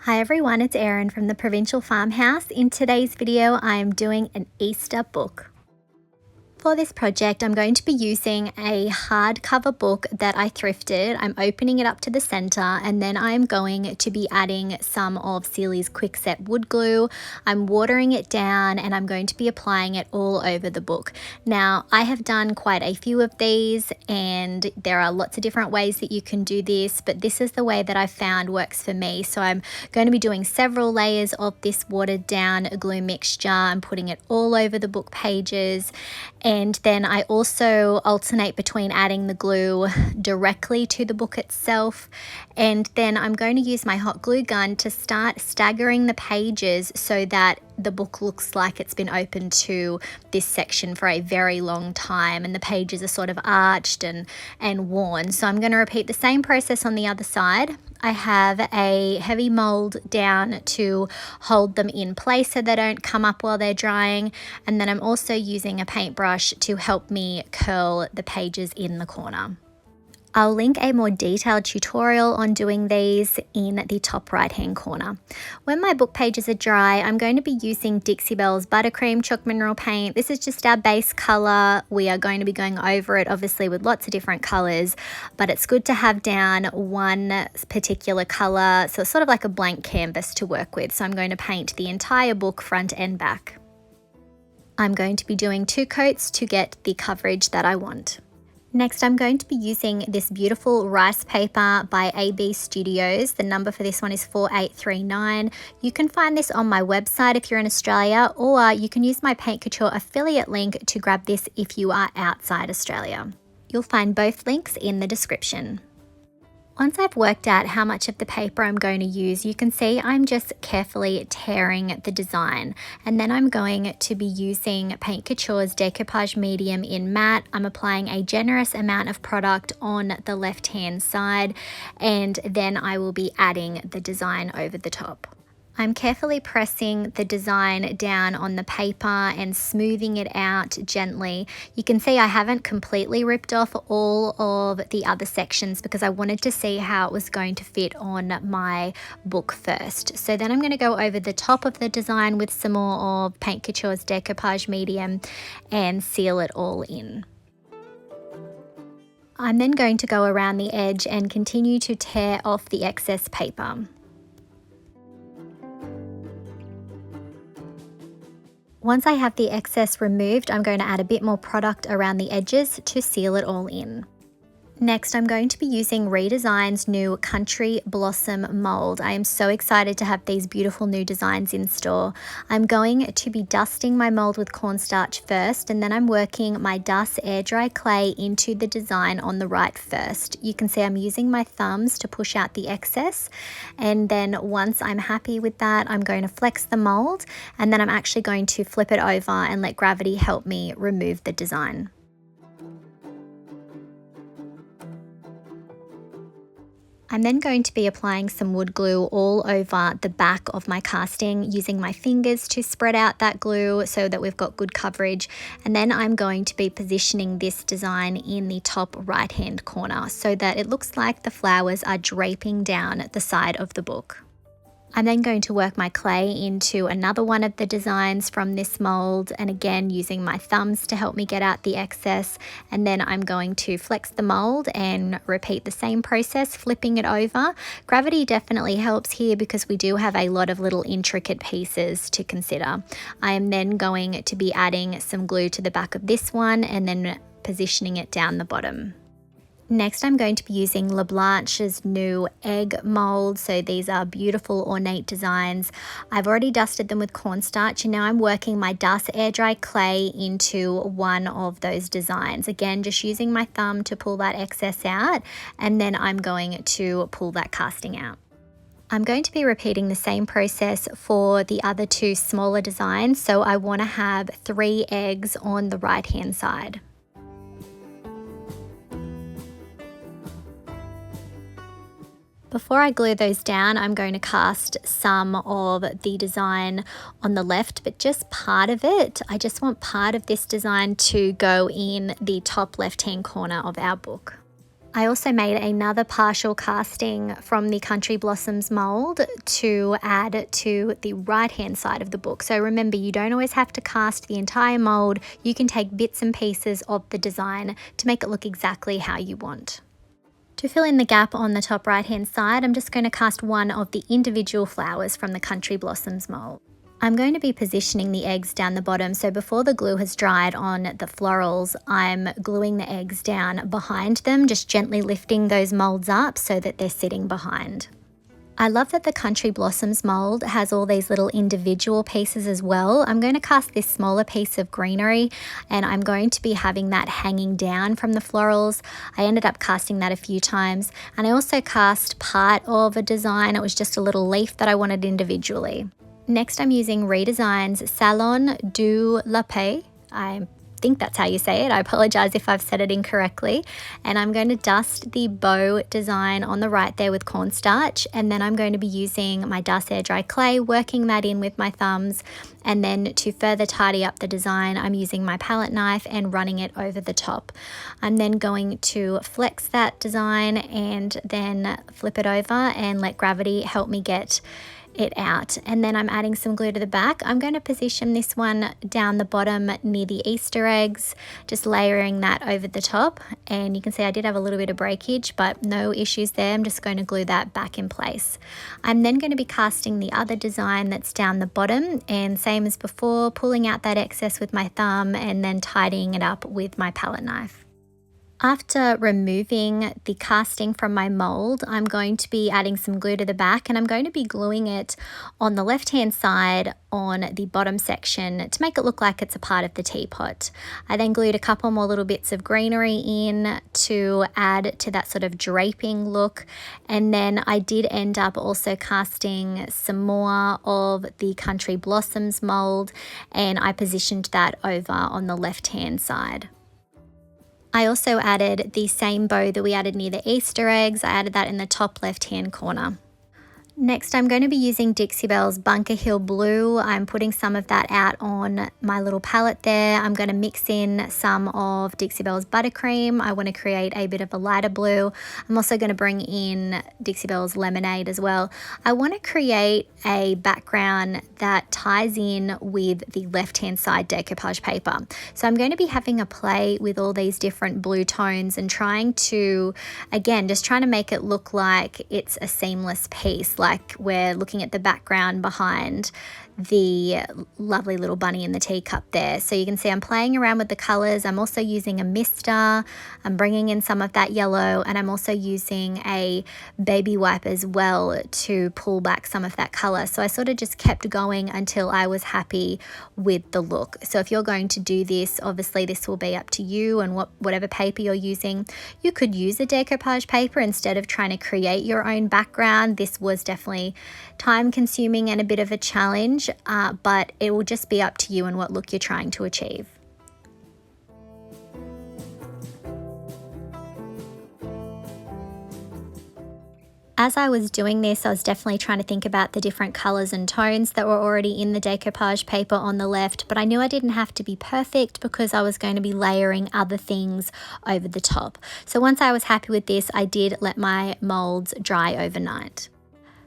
Hi everyone, it's Erin from the Provincial Farmhouse. In today's video, I am doing an Easter book. For this project, I'm going to be using a hardcover book that I thrifted. I'm opening it up to the center and then I'm going to be adding some of Sealy's Quickset wood glue. I'm watering it down and I'm going to be applying it all over the book. Now, I have done quite a few of these and there are lots of different ways that you can do this, but this is the way that I found works for me. So I'm going to be doing several layers of this watered down glue mixture. I'm putting it all over the book pages. And then I also alternate between adding the glue directly to the book itself, and then I'm going to use my hot glue gun to start staggering the pages so that the book looks like it's been open to this section for a very long time and the pages are sort of arched and worn. So I'm going to repeat the same process on the other side. I have a heavy mold down to hold them in place so they don't come up while they're drying, and then I'm also using a paintbrush to help me curl the pages in the corner. I'll link a more detailed tutorial on doing these in the top right hand corner. When my book pages are dry, I'm going to be using Dixie Belle's Buttercream Chalk Mineral Paint. This is just our base color. We are going to be going over it obviously with lots of different colors, but it's good to have down one particular color, so it's sort of like a blank canvas to work with. So I'm going to paint the entire book front and back. I'm going to be doing 2 coats to get the coverage that I want. Next, I'm going to be using this beautiful rice paper by AB Studios. The number for this one is 4839. You can find this on my website if you're in Australia, or you can use my Paint Couture affiliate link to grab this if you are outside Australia. You'll find both links in the description. Once I've worked out how much of the paper I'm going to use, you can see I'm just carefully tearing the design. And then I'm going to be using Paint Couture's Decoupage medium in matte. I'm applying a generous amount of product on the left-hand side, and then I will be adding the design over the top. I'm carefully pressing the design down on the paper and smoothing it out gently. You can see I haven't completely ripped off all of the other sections because I wanted to see how it was going to fit on my book first. So then I'm going to go over the top of the design with some more of Paint Couture's Decoupage medium and seal it all in. I'm then going to go around the edge and continue to tear off the excess paper. Once I have the excess removed, I'm going to add a bit more product around the edges to seal it all in. Next, I'm going to be using Redesign's new Country Blossom mold. I am so excited to have these beautiful new designs in store. I'm going to be dusting my mold with cornstarch first, and then I'm working my dust air dry clay into the design on the right first. You can see I'm using my thumbs to push out the excess, and then once I'm happy with that, I'm going to flex the mold, and then I'm actually going to flip it over and let gravity help me remove the design. I'm then going to be applying some wood glue all over the back of my casting, using my fingers to spread out that glue so that we've got good coverage. And then I'm going to be positioning this design in the top right hand corner so that it looks like the flowers are draping down the side of the book. I'm then going to work my clay into another one of the designs from this mold, and again using my thumbs to help me get out the excess, and then I'm going to flex the mold and repeat the same process, flipping it over. Gravity definitely helps here because we do have a lot of little intricate pieces to consider. I am then going to be adding some glue to the back of this one and then positioning it down the bottom. Next, I'm going to be using LaBlanche's new egg mold. So these are beautiful ornate designs. I've already dusted them with cornstarch, and now I'm working my dust air dry clay into one of those designs. Again, just using my thumb to pull that excess out, and then I'm going to pull that casting out. I'm going to be repeating the same process for the other 2 smaller designs. So I want to have 3 eggs on the right hand side. Before I glue those down, I'm going to cast some of the design on the left, but just part of it. I just want part of this design to go in the top left-hand corner of our book. I also made another partial casting from the Country Blossoms mold to add to the right hand side of the book. So remember, you don't always have to cast the entire mold. You can take bits and pieces of the design to make it look exactly how you want. To fill in the gap on the top right hand side, I'm just going to cast one of the individual flowers from the Country Blossoms mold. I'm going to be positioning the eggs down the bottom, so before the glue has dried on the florals, I'm gluing the eggs down behind them, just gently lifting those molds up so that they're sitting behind. I love that the Country Blossoms mold has all these little individual pieces as well. I'm going to cast this smaller piece of greenery and I'm going to be having that hanging down from the florals. I ended up casting that a few times, and I also cast part of a design. It was just a little leaf that I wanted individually. Next, I'm using Redesign's Salon du Lapé. I think that's how you say it. I apologize if I've said it incorrectly. And I'm going to dust the bow design on the right there with cornstarch. And then I'm going to be using my Dust Air Dry Clay, working that in with my thumbs. And then to further tidy up the design, I'm using my palette knife and running it over the top. I'm then going to flex that design and then flip it over and let gravity help me get it out. And then I'm adding some glue to the back. I'm going to position this one down the bottom near the Easter eggs, just layering that over the top. And you can see I did have a little bit of breakage, but no issues there. I'm just going to glue that back in place. I'm then going to be casting the other design that's down the bottom, and same as before, pulling out that excess with my thumb and then tidying it up with my palette knife. After removing the casting from my mold, I'm going to be adding some glue to the back, and I'm going to be gluing it on the left hand side on the bottom section to make it look like it's a part of the teapot. I then glued a couple more little bits of greenery in to add to that sort of draping look, and then I did end up also casting some more of the Country Blossoms mold, and I positioned that over on the left hand side. I also added the same bow that we added near the Easter eggs. I added that in the top left hand corner. Next, I'm going to be using Dixie Belle's Bunkerhill Blue. I'm putting some of that out on my little palette there. I'm going to mix in some of Dixie Belle's Buttercream. I want to create a bit of a lighter blue. I'm also going to bring in Dixie Belle's Lemonade as well. I want to create a background that ties in with the left-hand side decoupage paper. So I'm going to be having a play with all these different blue tones and trying to, again, just trying to make it look like it's a seamless piece, like we're looking at the background behind the lovely little bunny in the teacup there. So you can see I'm playing around with the colors. I'm also using a mister. I'm bringing in some of that yellow, and I'm also using a baby wipe as well to pull back some of that color. So I sort of just kept going until I was happy with the look. So if you're going to do this, obviously this will be up to you and whatever paper you're using. You could use a decoupage paper instead of trying to create your own background. This was definitely time consuming and a bit of a challenge, but it will just be up to you and what look you're trying to achieve. As I was doing this, I was definitely trying to think about the different colors and tones that were already in the decoupage paper on the left, but I knew I didn't have to be perfect because I was going to be layering other things over the top. So once I was happy with this, I did let my molds dry overnight.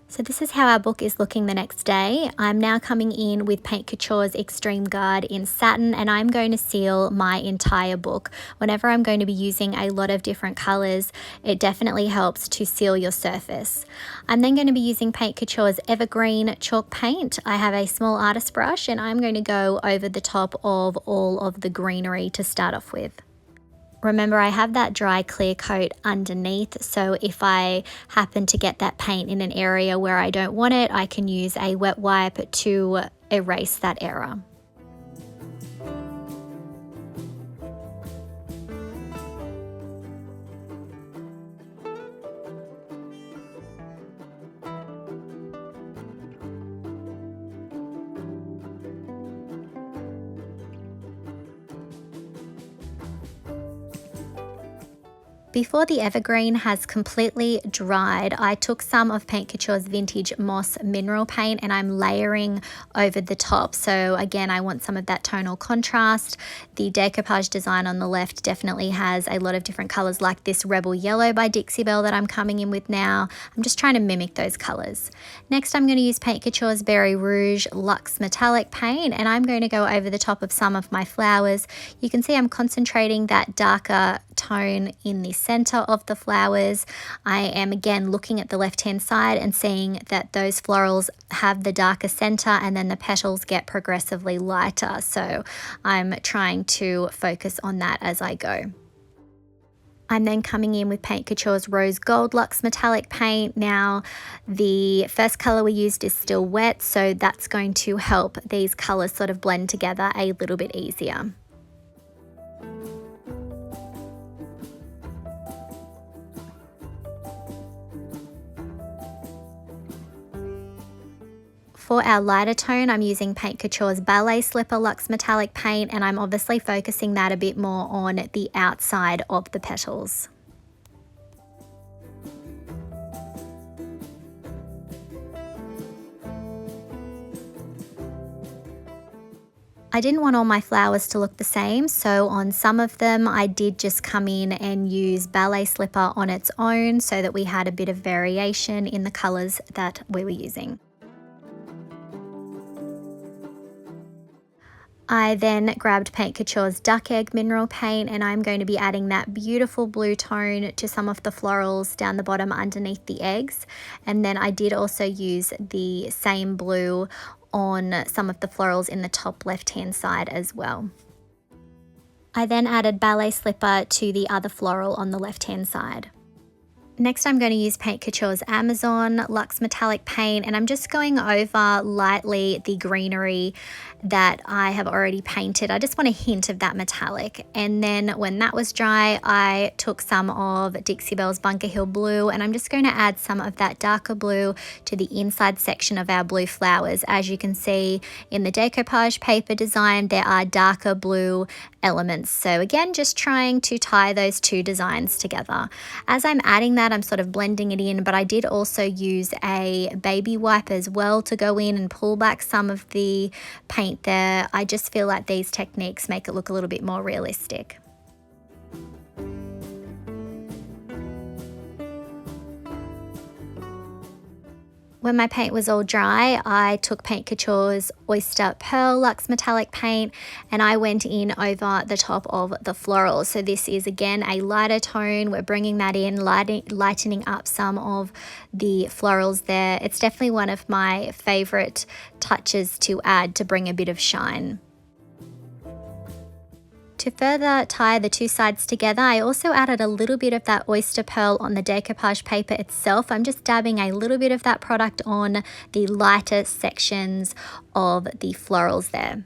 So this is how our book is looking the next day. I'm now coming in with Paint Couture's Extreme Guard in satin, and I'm going to seal my entire book. Whenever I'm going to be using a lot of different colors, it definitely helps to seal your surface. I'm then going to be using Paint Couture's Evergreen chalk paint. I have a small artist brush, and I'm going to go over the top of all of the greenery to start off with. Remember, I have that dry clear coat underneath, so if I happen to get that paint in an area where I don't want it, I can use a wet wipe to erase that error. Before the evergreen has completely dried, I took some of Paint Couture's Vintage Moss Mineral Paint and I'm layering over the top. So again, I want some of that tonal contrast. The decoupage design on the left definitely has a lot of different colors, like this Rebel Yellow by Dixie Belle that I'm coming in with now. I'm just trying to mimic those colors. Next, I'm going to use Paint Couture's Berry Rouge Luxe Metallic Paint and I'm going to go over the top of some of my flowers. You can see I'm concentrating that darker tone in the center of the flowers. I am again looking at the left hand side and seeing that those florals have the darker center and then the petals get progressively lighter. So I'm trying to focus on that as I go. I'm then coming in with Paint Couture's Rose Gold Luxe Metallic Paint. Now, the first color we used is still wet, so that's going to help these colors sort of blend together a little bit easier. For our lighter tone, I'm using Paint Couture's Ballet Slipper Luxe Metallic Paint, and I'm obviously focusing that a bit more on the outside of the petals. I didn't want all my flowers to look the same, so on some of them I did just come in and use Ballet Slipper on its own so that we had a bit of variation in the colors that we were using. I then grabbed Paint Couture's Duck Egg Mineral Paint and I'm going to be adding that beautiful blue tone to some of the florals down the bottom underneath the eggs. And then I did also use the same blue on some of the florals in the top left hand side as well. I then added Ballet Slipper to the other floral on the left hand side. Next, I'm going to use Paint Couture's Amazon Luxe Metallic Paint and I'm just going over lightly the greenery that I have already painted. I just want a hint of that metallic. And then when that was dry, I took some of Dixie Belle's Bunkerhill Blue and I'm just going to add some of that darker blue to the inside section of our blue flowers. As you can see in the decoupage paper design, there are darker blue elements. So again, just trying to tie those two designs together. As I'm adding that, I'm sort of blending it in, but I did also use a baby wipe as well to go in and pull back some of the paint there. I just feel like these techniques make it look a little bit more realistic. When my paint was all dry, I took Paint Couture's Oyster Pearl Luxe Metallic Paint and I went in over the top of the florals. So this is again a lighter tone. We're bringing that in, lightening up some of the florals there. It's definitely one of my favorite touches to add to bring a bit of shine. To further tie the two sides together, I also added a little bit of that oyster pearl on the decoupage paper itself. I'm just dabbing a little bit of that product on the lighter sections of the florals there.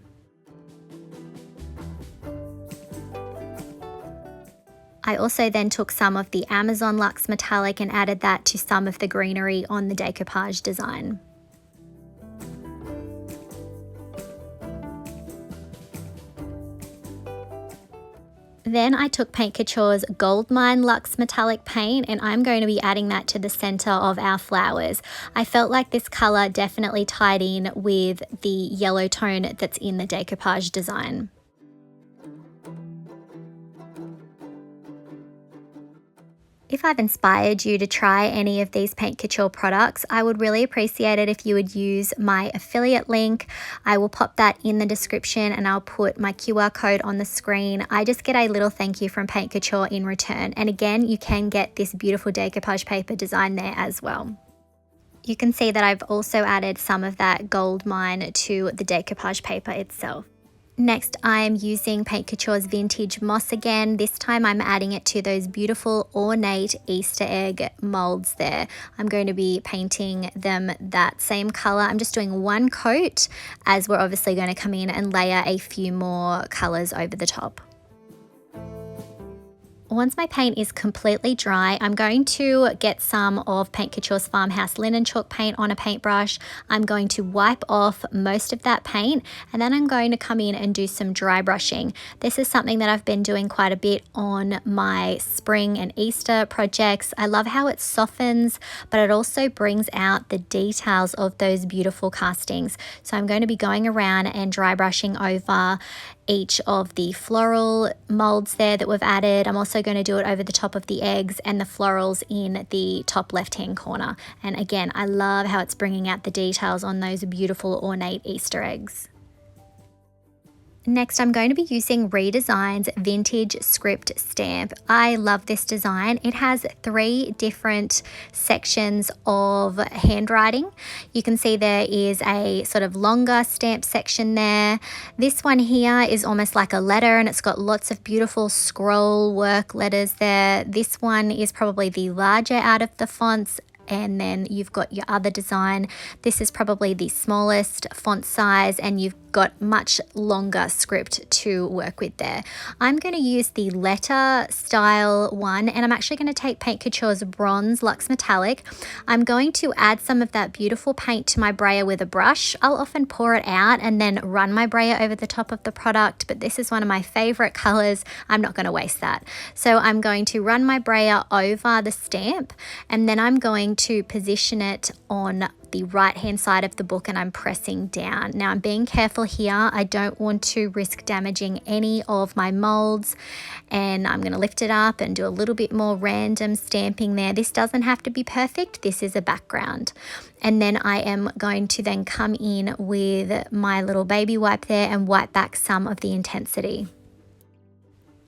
I also then took some of the Amazon Luxe Metallic and added that to some of the greenery on the decoupage design. Then I took Paint Couture's Goldmine Luxe Metallic Paint and I'm going to be adding that to the center of our flowers. I felt like this color definitely tied in with the yellow tone that's in the decoupage design. If I've inspired you to try any of these Paint Couture products, I would really appreciate it if you would use my affiliate link. I will pop that in the description and I'll put my QR code on the screen. I just get a little thank you from Paint Couture in return. And again, you can get this beautiful decoupage paper design there as well. You can see that I've also added some of that gold mine to the decoupage paper itself. Next, I am using Paint Couture's Vintage Moss again. This time I'm adding it to those beautiful ornate Easter egg molds there. I'm going to be painting them that same color. I'm just doing one coat as we're obviously going to come in and layer a few more colors over the top. Once my paint is completely dry, I'm going to get some of Paint Couture's Farmhouse linen chalk paint on a paintbrush. I'm going to wipe off most of that paint, and then I'm going to come in and do some dry brushing. This is something that I've been doing quite a bit on my spring and Easter projects. I love how it softens, but it also brings out the details of those beautiful castings. So I'm going to be going around and dry brushing over each of the floral molds there that we've added. I'm also going to do it over the top of the eggs and the florals in the top left hand corner. And again, I love how it's bringing out the details on those beautiful ornate Easter eggs. Next, I'm going to be using Redesign's Vintage Script Stamp. I love this design. It has 3 different sections of handwriting. You can see there is a sort of longer stamp section there. This one here is almost like a letter, and it's got lots of beautiful scroll work letters there. This one is probably the larger out of the fonts, and then you've got your other design. This is probably the smallest font size, and you've got much longer script to work with there. I'm going to use the letter style one, and I'm actually going to take Paint Couture's Bronze Luxe Metallic. I'm going to add some of that beautiful paint to my brayer with a brush. I'll often pour it out and then run my brayer over the top of the product, but this is one of my favorite colors. I'm not going to waste that. So I'm going to run my brayer over the stamp, and then I'm going to position it on the right hand side of the book, and I'm pressing down. Now I'm being careful here. I don't want to risk damaging any of my molds, and I'm going to lift it up and do a little bit more random stamping there. This doesn't have to be perfect. This is a background. And then I am going to then come in with my little baby wipe there and wipe back some of the intensity.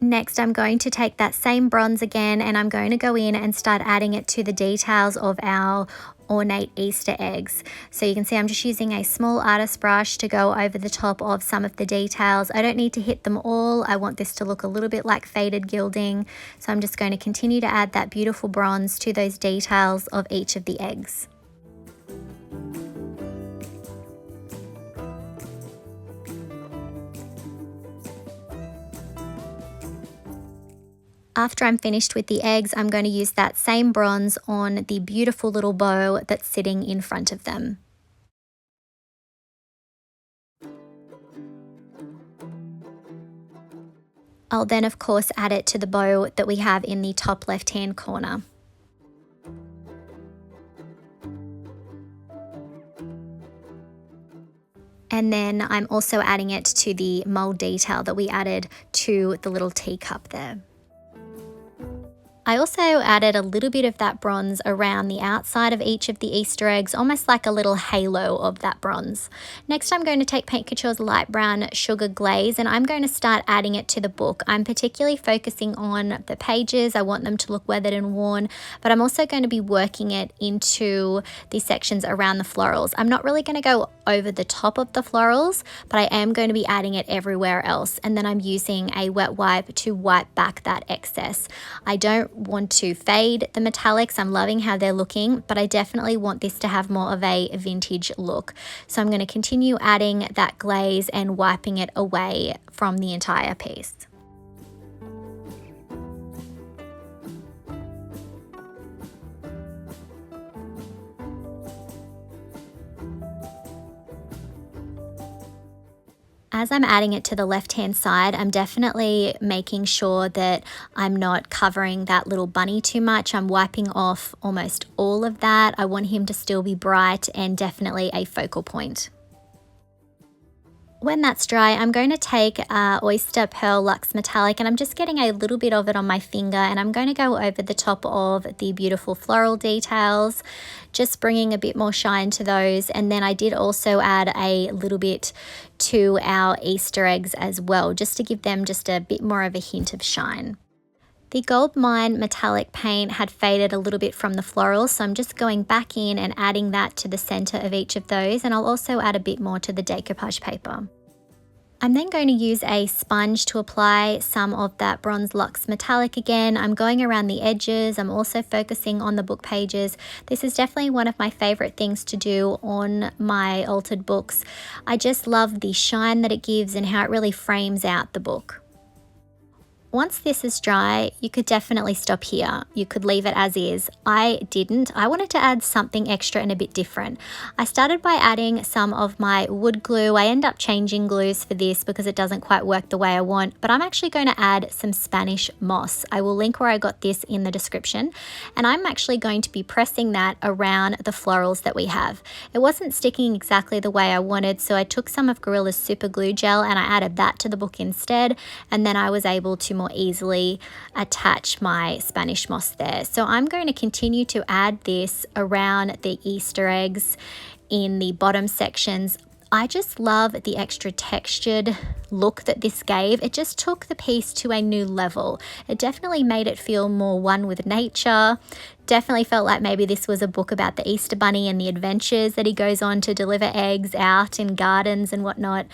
Next, I'm going to take that same bronze again, and I'm going to go in and start adding it to the details of our ornate Easter eggs. So you can see I'm just using a small artist brush to go over the top of some of the details. I don't need to hit them all. I want this to look a little bit like faded gilding. So I'm just going to continue to add that beautiful bronze to those details of each of the eggs. After I'm finished with the eggs, I'm going to use that same bronze on the beautiful little bow that's sitting in front of them. I'll then of course add it to the bow that we have in the top left hand corner. And then I'm also adding it to the mold detail that we added to the little teacup there. I also added a little bit of that bronze around the outside of each of the Easter eggs, almost like a little halo of that bronze. Next, I'm going to take Paint Couture's light brown sugar glaze, and I'm going to start adding it to the book. I'm particularly focusing on the pages. I want them to look weathered and worn, but I'm also going to be working it into the sections around the florals. I'm not really going to go over the top of the florals, but I am going to be adding it everywhere else. And then I'm using a wet wipe to wipe back that excess. I don't want to fade the metallics. I'm loving how they're looking, but I definitely want this to have more of a vintage look. So I'm going to continue adding that glaze and wiping it away from the entire piece. As I'm adding it to the left-hand side, I'm definitely making sure that I'm not covering that little bunny too much. I'm wiping off almost all of that. I want him to still be bright and definitely a focal point. When that's dry, I'm going to take Oyster Pearl Luxe Metallic, and I'm just getting a little bit of it on my finger, and I'm going to go over the top of the beautiful floral details, just bringing a bit more shine to those. And then I did also add a little bit to our Easter eggs as well, just to give them just a bit more of a hint of shine. The Gold Mine metallic paint had faded a little bit from the florals, so I'm just going back in and adding that to the center of each of those, and I'll also add a bit more to the decoupage paper. I'm then going to use a sponge to apply some of that Bronze Luxe Metallic again. I'm going around the edges. I'm also focusing on the book pages. This is definitely one of my favorite things to do on my altered books. I just love the shine that it gives and how it really frames out the book. Once this is dry, you could definitely stop here. You could leave it as is. I didn't. I wanted to add something extra and a bit different. I started by adding some of my wood glue. I end up changing glues for this because it doesn't quite work the way I want, but I'm actually going to add some Spanish moss. I will link where I got this in the description, and I'm actually going to be pressing that around the florals that we have. It wasn't sticking exactly the way I wanted, so I took some of Gorilla's super glue gel and I added that to the book instead, and then I was able to more easily attach my Spanish moss there. So I'm going to continue to add this around the Easter eggs in the bottom sections. I just love the extra textured look that this gave. It just took the piece to a new level. It definitely made it feel more one with nature. Definitely felt like maybe this was a book about the Easter Bunny and the adventures that he goes on to deliver eggs out in gardens and whatnot.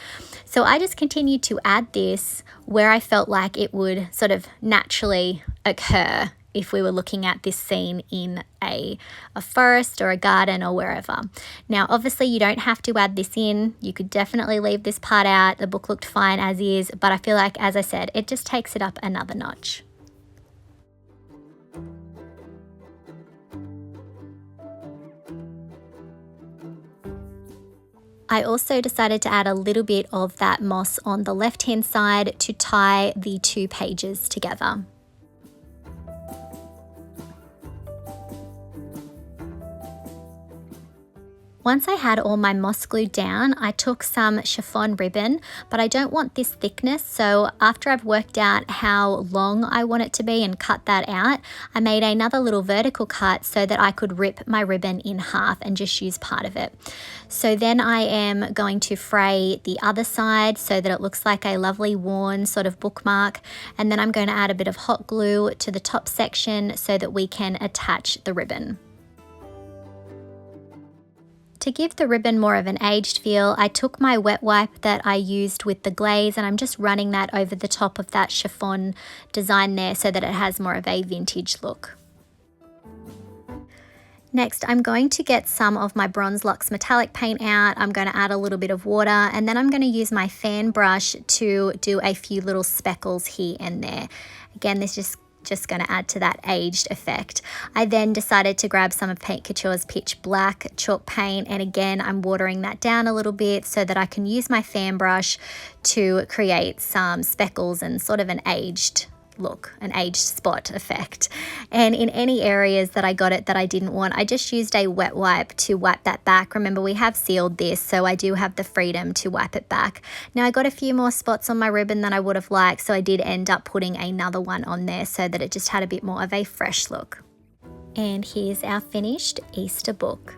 So I just continued to add this where I felt like it would sort of naturally occur if we were looking at this scene in a forest or a garden or wherever. Now, obviously you don't have to add this in. You could definitely leave this part out. The book looked fine as is, but I feel like, as I said, it just takes it up another notch. I also decided to add a little bit of that moss on the left-hand side to tie the two pages together. Once I had all my moss glued down, I took some chiffon ribbon, but I don't want this thickness, so after I've worked out how long I want it to be and cut that out, I made another little vertical cut so that I could rip my ribbon in half and just use part of it. So then I am going to fray the other side so that it looks like a lovely worn sort of bookmark, and then I'm going to add a bit of hot glue to the top section so that we can attach the ribbon. To give the ribbon more of an aged feel, I took my wet wipe that I used with the glaze and I'm just running that over the top of that chiffon design there so that it has more of a vintage look. Next, I'm going to get some of my Bronze Luxe metallic paint out. I'm going to add a little bit of water, and then I'm going to use my fan brush to do a few little speckles here and there. Again, this is just going to add to that aged effect. I then decided to grab some of Paint Couture's Pitch Black chalk paint, and again I'm watering that down a little bit so that I can use my fan brush to create some speckles and sort of an aged look, an aged spot effect. And in any areas that I got it that I didn't want, I just used a wet wipe to wipe that back. Remember, we have sealed this, so I do have the freedom to wipe it back. Now, I got a few more spots on my ribbon than I would have liked, so I did end up putting another one on there so that it just had a bit more of a fresh look. And here's our finished Easter book.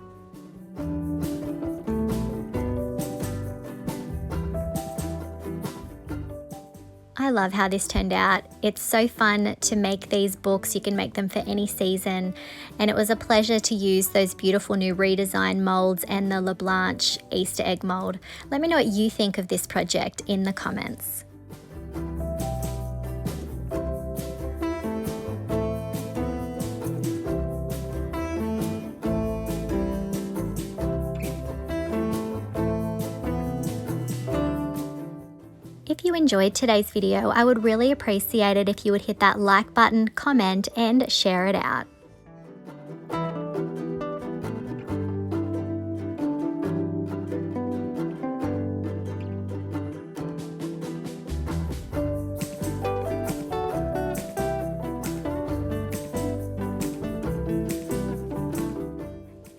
I love how this turned out. It's so fun to make these books. You can make them for any season, and it was a pleasure to use those beautiful new Redesign molds and the La Blanche Easter egg mold. Let me know what you think of this project in the comments. If you enjoyed today's video, I would really appreciate it if you would hit that like button, comment, and share it out.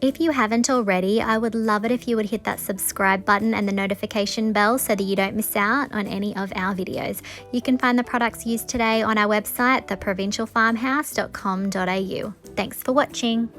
If you haven't already, I would love it if you would hit that subscribe button and the notification bell so that you don't miss out on any of our videos. You can find the products used today on our website, theprovincialfarmhouse.com.au. Thanks for watching.